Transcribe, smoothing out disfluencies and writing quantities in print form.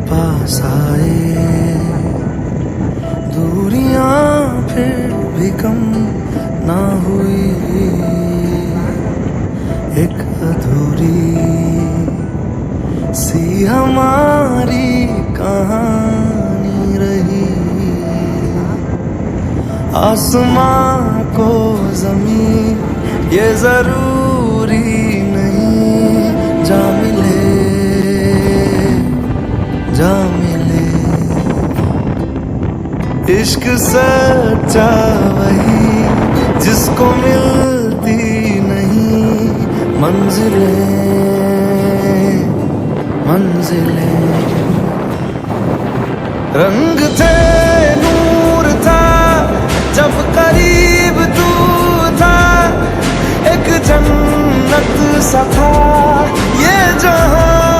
पास आए, दूरियां फिर भी कम ना हुई, एक अधूरी सी हमारी कहानी रही। आसमां को जमीन ये जरूरी नहीं, जा मिले जा मिले। इश्क सच्चा वही जिसको मिलती नहीं मंजिलें मंजिलें। रंग थे नूर था जब करीब तू था, एक जन्नत सा था ये जहां।